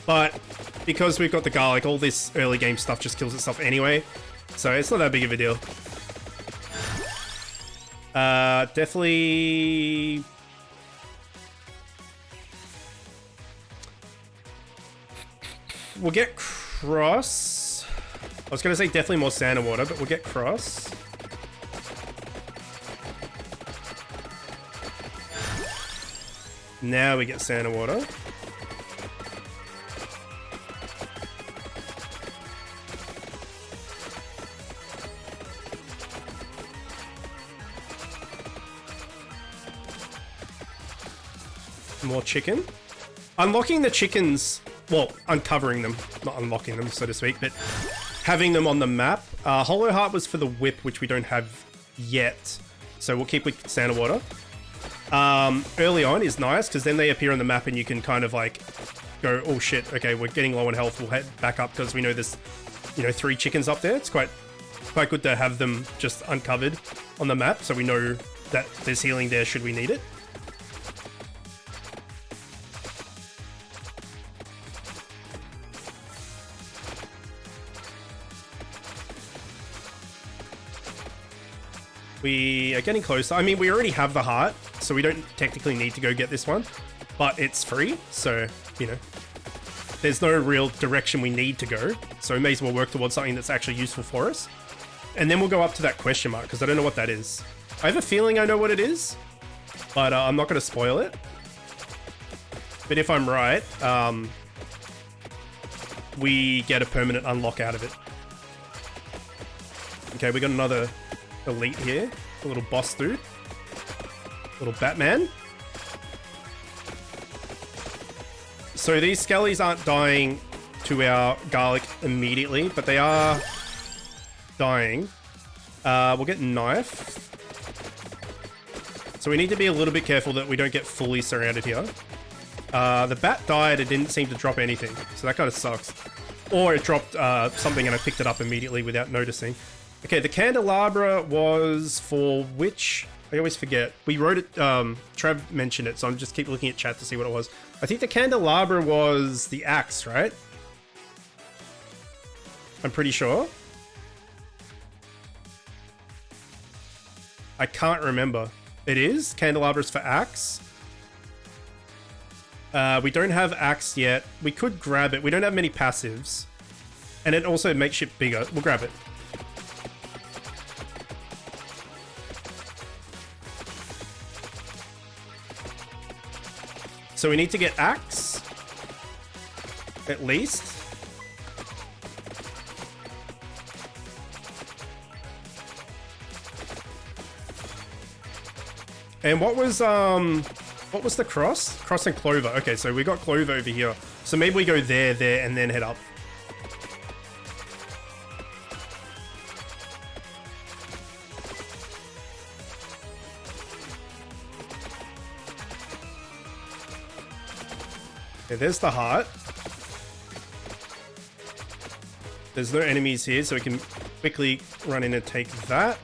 But because we've got the Garlic, all this early game stuff just kills itself anyway. So it's not that big of a deal. Definitely... We'll get Cross. I was going to say definitely more Sand and Water, but we'll get Cross. Now we get Sand and Water. More chicken. Unlocking the chickens, well, uncovering them, not unlocking them, so to speak, but having them on the map. Hollow Heart was for the whip, which we don't have yet, so we'll keep with Sand and Water. Early on is nice, because then they appear on the map and you can kind of like go, oh shit, okay, we're getting low on health, we'll head back up because we know there's, you know, 3 chickens up there. It's quite good to have them just uncovered on the map, so we know that there's healing there should we need it. We are getting closer. I mean, we already have the heart, so we don't technically need to go get this one, but it's free, so, you know, there's no real direction we need to go, so we may as well work towards something that's actually useful for us. And then we'll go up to that question mark, because I don't know what that is. I have a feeling I know what it is, but I'm not going to spoil it. But if I'm right, we get a permanent unlock out of it. Okay, we got another elite here. A little boss dude. Little Batman. So these skellies aren't dying to our Garlic immediately, but they are dying. We'll get Knife. So we need to be a little bit careful that we don't get fully surrounded here. The bat died, it didn't seem to drop anything, so that kind of sucks. Or it dropped something and I picked it up immediately without noticing. Okay, the candelabra was for which? I always forget. We wrote it, Trav mentioned it, so I'm just keep looking at chat to see what it was. I think the candelabra was the axe, right? I'm pretty sure. I can't remember. It is? Candelabra's for axe. We don't have axe yet. We could grab it. We don't have many passives. And it also makes shit bigger. We'll grab it. So we need to get axe. At least. And what was the cross? Cross and clover. Okay, so we got clover over here. So maybe we go there, and then head up. Okay, there's the heart. There's no enemies here, so we can quickly run in and take that.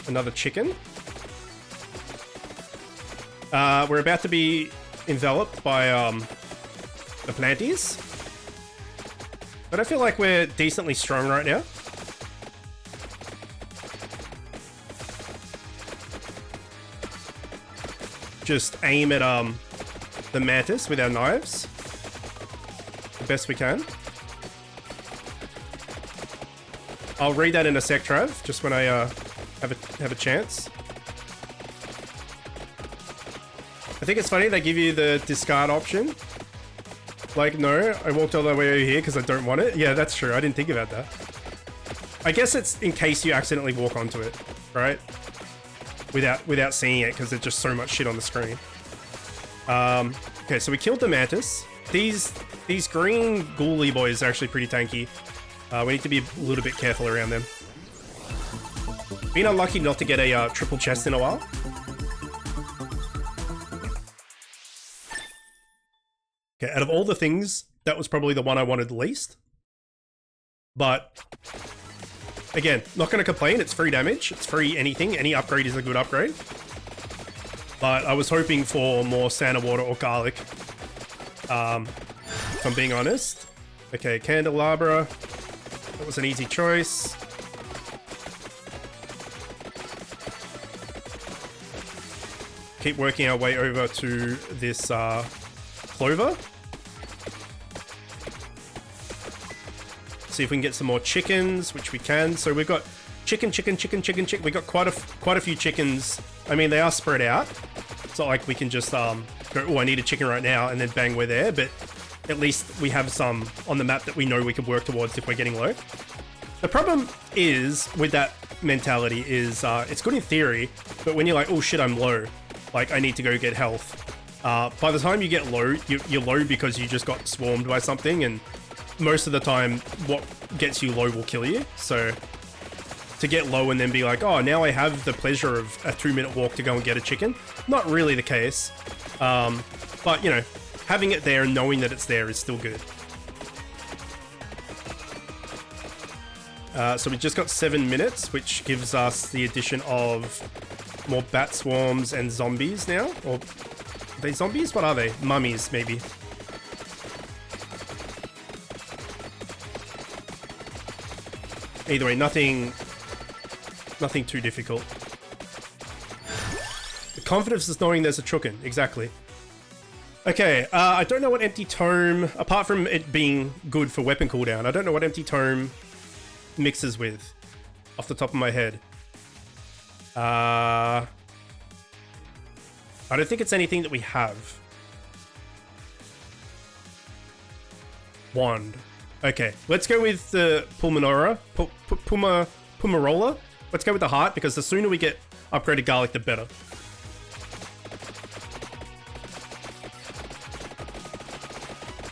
Another chicken. We're about to be enveloped by the planties. But I feel like we're decently strong right now. Just aim at the mantis with our knives the best we can. I'll read that in a sec, Trav, just when I have a chance. I think it's funny they give you the discard option. Like, no, I walked all the way over here because I don't want it. Yeah, that's true. I didn't think about that. I guess it's in case you accidentally walk onto it, right? Without seeing it because there's just so much shit on the screen. Okay, so we killed the mantis. These green ghoulie boys are actually pretty tanky. We need to be a little bit careful around them. Been unlucky not to get a triple chest in a while. Okay, out of all the things, that was probably the one I wanted the least. But, again, not going to complain. It's free damage. It's free anything. Any upgrade is a good upgrade. But I was hoping for more Santa water or garlic. If I'm being honest. Okay, candelabra. That was an easy choice. Keep working our way over to this clover. See if we can get some more chickens, which we can. So we've got chicken. We got quite a few chickens. I mean, they are spread out. It's not like we can just go, oh, I need a chicken right now, and then bang, we're there. But at least we have some on the map that we know we can work towards if we're getting low. The problem is with that mentality is it's good in theory, but when you're like, oh shit, I'm low, like I need to go get health. By the time you get low, you're low because you just got swarmed by something, and most of the time what gets you low will kill you. So to get low and then be like, oh, now I have the pleasure of a 2-minute walk to go and get a chicken, not really the case. But you know, having it there and knowing that it's there is still good. So we just got 7 minutes, which gives us the addition of more bat swarms and zombies now. Or are they zombies? What are they? Mummies, maybe. Either way, nothing too difficult. The confidence is knowing there's a Chookin, exactly. Okay, I don't know what Empty Tome, apart from it being good for weapon cooldown, I don't know what Empty Tome mixes with, off the top of my head. I don't think it's anything that we have. Wand. Okay, let's go with the Pulmonora. Pumarola. Let's go with the heart, because the sooner we get upgraded garlic, the better.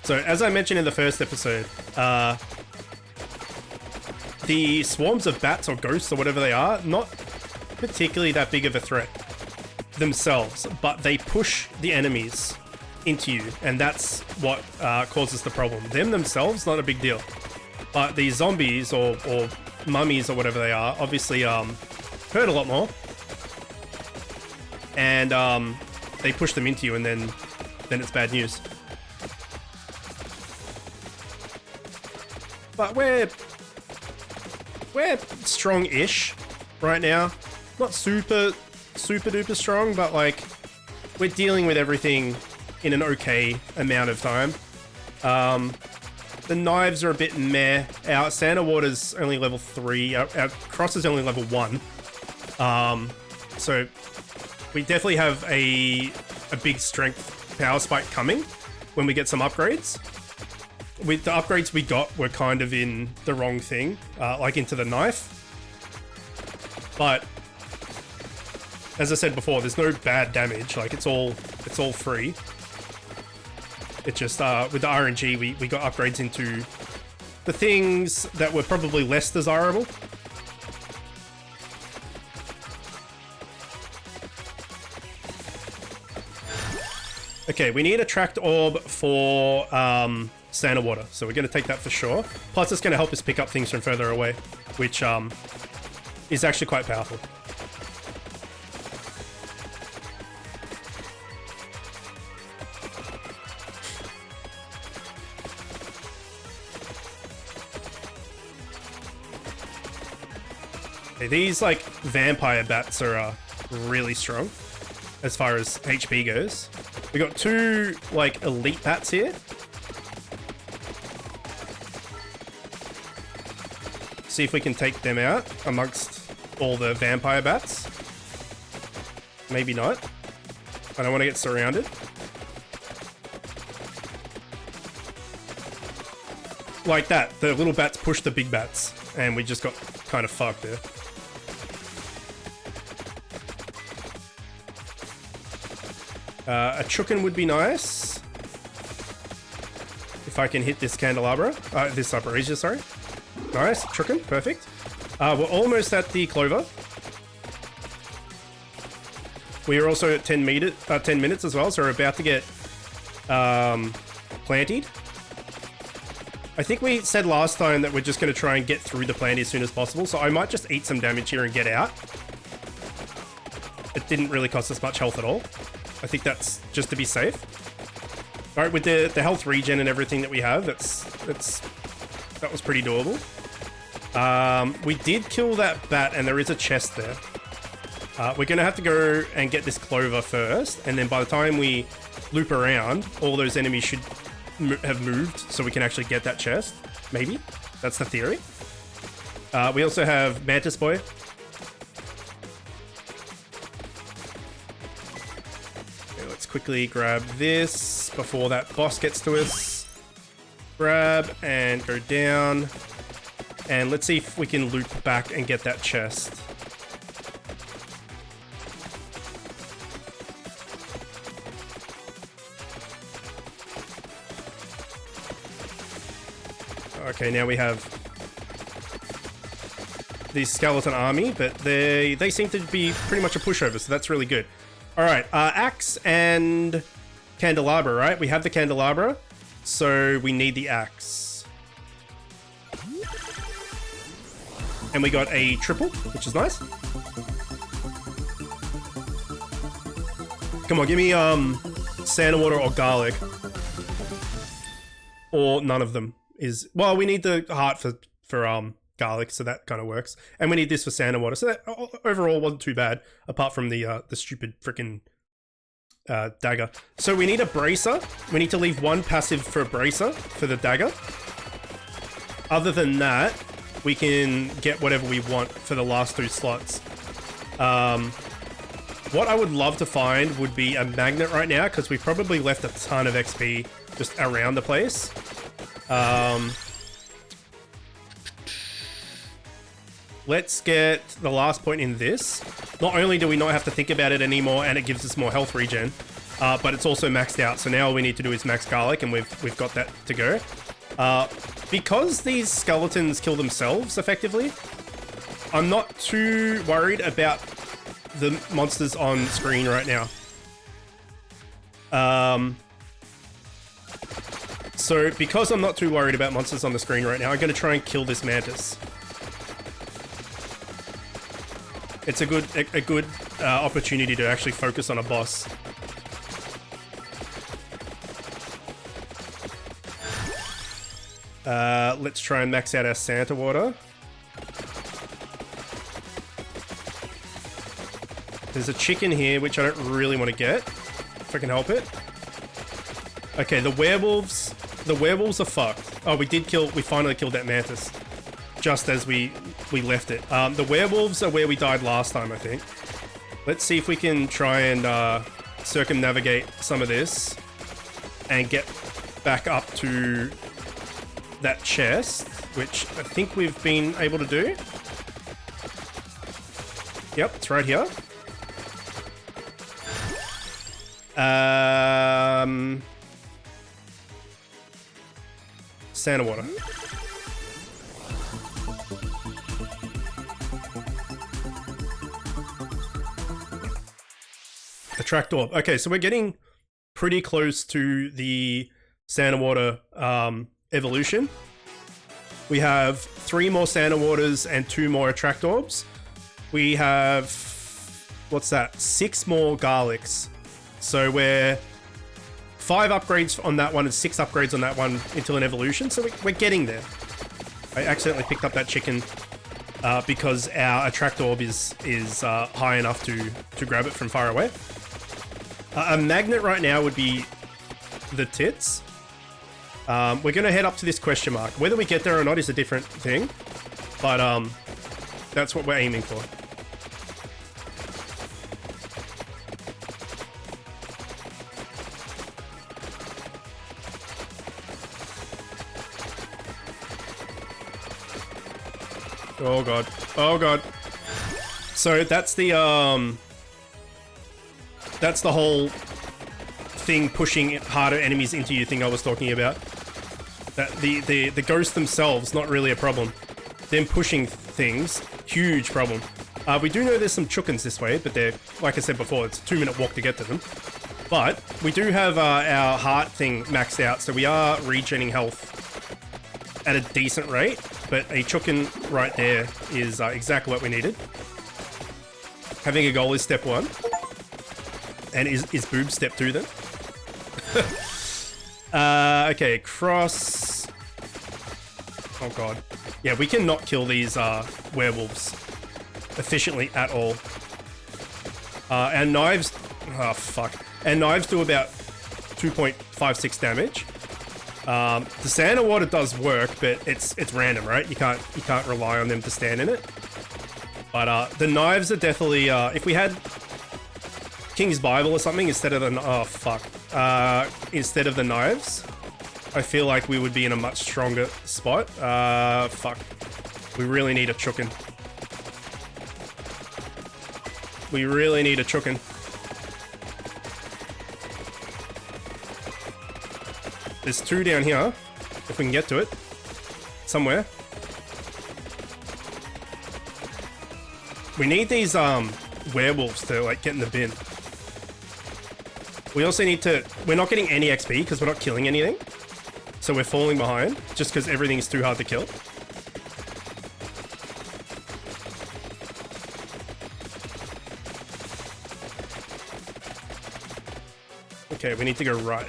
So as I mentioned in the first episode, the swarms of bats or ghosts or whatever they are, not particularly that big of a threat themselves, but they push the enemies into you, and that's what causes the problem. Them themselves, not a big deal. But these zombies or mummies or whatever they are, obviously hurt a lot more. And they push them into you, and then it's bad news. But we're strong-ish right now. Not super duper strong, but like we're dealing with everything in an okay amount of time. The knives are a bit meh. Our Sandwater's only level 3. Our cross is only level 1. So we definitely have a big strength power spike coming when we get some upgrades. With the upgrades we got, we're kind of in the wrong thing, like into the knife. But as I said before, there's no bad damage. Like it's all free. It just with the RNG we got upgrades into the things that were probably less desirable. Okay, we need a tracked orb for Sandwater, so we're going to take that for sure. Plus, it's going to help us pick up things from further away, which is actually quite powerful. Okay, these like vampire bats are really strong as far as HP goes. We got 2 like elite bats here. See if we can take them out amongst all the vampire bats. Maybe not. I don't want to get surrounded. Like that, the little bats push the big bats, and we just got kind of fucked there. A Chookin would be nice. If I can hit this candelabra. This Abrasia, sorry. Nice, Chookin, perfect. We're almost at the Clover. We are also at 10 minutes as well, so we're about to get planted. I think we said last time that we're just going to try and get through the plant as soon as possible, so I might just eat some damage here and get out. It didn't really cost us much health at all. I think that's just to be safe. All right, with the health regen and everything that we have, that was pretty doable. We did kill that bat, and there is a chest there. We're going to have to go and get this Clover first, and then by the time we loop around, all those enemies should have moved, so we can actually get that chest. Maybe. That's the theory. We also have Mantis Boy. Okay, let's quickly grab this before that boss gets to us. Grab and go down. And let's see if we can loop back and get that chest. Okay, now we have the skeleton army, but they seem to be pretty much a pushover, so that's really good. All right, axe and candelabra, right? We have the candelabra, so we need the axe. And we got a triple, which is nice. Come on, give me sandwater or garlic. Or none of them. Well, we need the heart for garlic, so that kind of works, and we need this for sandwater, so that overall wasn't too bad, apart from the stupid freaking dagger. So we need a bracer. We need to leave one passive for a bracer for the dagger. Other than that, we can get whatever we want for the last 2 slots. What I would love to find would be a magnet right now, because we probably left a ton of XP just around the place. Let's get the last point in this. Not only do we not have to think about it anymore, and it gives us more health regen, but it's also maxed out. So now all we need to do is max garlic, and we've got that to go. Because these skeletons kill themselves effectively, I'm not too worried about the monsters on screen right now. So because I'm not too worried about monsters on the screen right now, I'm going to try and kill this mantis. It's a good opportunity to actually focus on a boss. Let's try and max out our Santa water. There's a chicken here, which I don't really want to get, if I can help it. Okay, the werewolves are fucked. Oh, we finally killed that mantis, just as we left it. The werewolves are where we died last time, I think. Let's see if we can try and circumnavigate some of this and get back up to that chest, which I think we've been able to do. Yep, it's right here. Santa water. Attract orb. Okay, so we're getting pretty close to the Santa water evolution. We have 3 more Santa waters and 2 more attract orbs. We have, what's that? 6 more garlics. So we're 5 upgrades on that one and 6 upgrades on that one until an evolution. So we're getting there. I accidentally picked up that chicken because our attract orb is high enough to grab it from far away. A magnet right now would be the tits. We're going to head up to this question mark. Whether we get there or not is a different thing. But that's what we're aiming for. Oh god. Oh god. So that's the whole thing pushing harder enemies into you thing I was talking about. That the ghosts themselves, not really a problem. Them pushing things, huge problem. We do know there's some chookins this way, but they're, like I said before, it's a 2-minute walk to get to them. But we do have our heart thing maxed out, so we are regenerating health at a decent rate, but a chookin right there is exactly what we needed. Having a goal is step 1. And is boob step 2 then? Okay, cross. Oh god. Yeah, we cannot kill these werewolves efficiently at all. Our knives... Oh, fuck. Our knives do about 2.56 damage. The Santa water does work, but it's random, right? You can't rely on them to stand in it. But the knives are definitely... if we had King's Bible or something instead of the... Oh, fuck. Instead of the knives, I feel like we would be in a much stronger spot. Fuck. We really need a chookin. We really need a chookin. There's 2 down here, if we can get to it. Somewhere. We need these werewolves to like get in the bin. We also need to... We're not getting any XP because we're not killing anything. So we're falling behind just because everything's too hard to kill. Okay, we need to go right.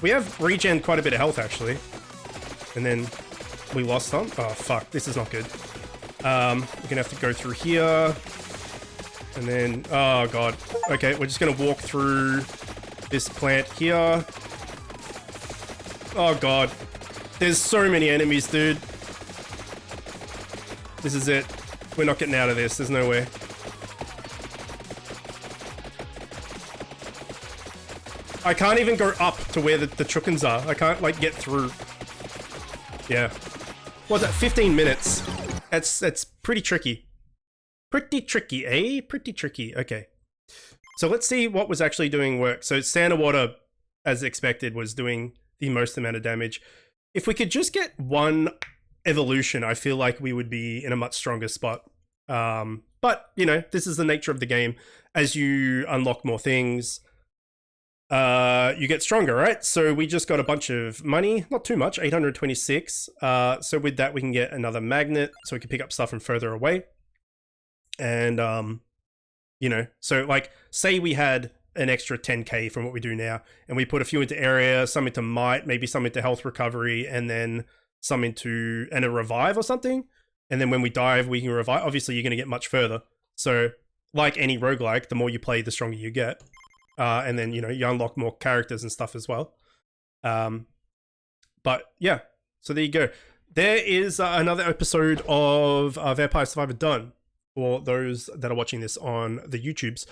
We have regen quite a bit of health actually. And then we lost some. Oh fuck, this is not good. We're gonna have to go through here. And then, oh god. Okay, we're just gonna walk through this plant here. Oh god. There's so many enemies, dude. This is it. We're not getting out of this. There's no way. I can't even go up to where the chookins are. I can't, like, get through. Yeah. What's that? 15 minutes. That's pretty tricky. Pretty tricky, eh? Pretty tricky. Okay. So let's see what was actually doing work. So Standard Water, as expected, was doing the most amount of damage. If we could just get one evolution, I feel like we would be in a much stronger spot. But, you know, this is the nature of the game. As you unlock more things, you get stronger, right? So we just got a bunch of money, not too much, 826. So with that, we can get another magnet, so we can pick up stuff from further away. And, you know, so like, say we had an extra 10k from what we do now, and we put a few into area, some into might, maybe some into health recovery, and then some into a revive or something. And then when we dive, we can revive. Obviously, you're going to get much further. So, like any roguelike, the more you play, the stronger you get. And then, you know, you unlock more characters and stuff as well. But yeah, so there you go. There is another episode of Vampire Survivor done for those that are watching this on the YouTubes.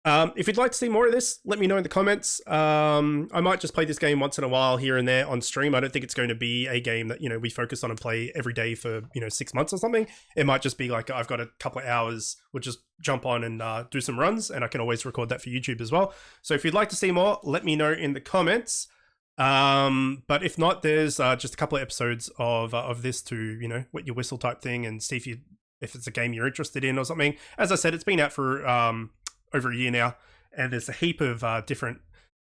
If you'd like to see more of this, let me know in the comments. I might just play this game once in a while here and there on stream. I don't think it's going to be a game that, you know, we focus on and play every day for, you know, 6 months or something. It might just be like, I've got a couple of hours, we'll just jump on and do some runs, and I can always record that for YouTube as well. So if you'd like to see more, let me know in the comments. But if not, there's just a couple of episodes of this to, you know, wet your whistle type thing and see if it's a game you're interested in or something. As I said, it's been out for over a year now, and there's a heap of different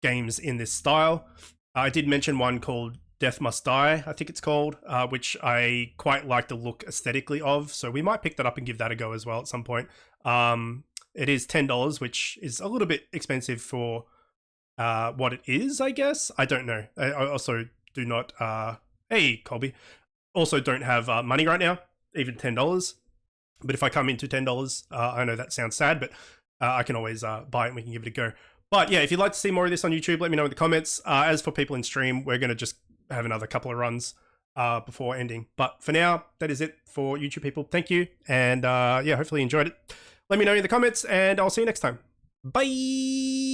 games in this style. I did mention one called Death Must Die, I think it's called, which I quite like the look aesthetically of, so we might pick that up and give that a go as well at some point. It is $10, which is a little bit expensive for what it is, I guess. I don't know. I also do not... hey, Colby. Also don't have money right now, even $10. But if I come into $10, I know that sounds sad, but I can always buy it and we can give it a go. But yeah, if you'd like to see more of this on YouTube, let me know in the comments. As for people in stream, we're going to just have another couple of runs before ending. But for now, that is it for YouTube people. Thank you. And yeah, hopefully you enjoyed it. Let me know in the comments, and I'll see you next time. Bye!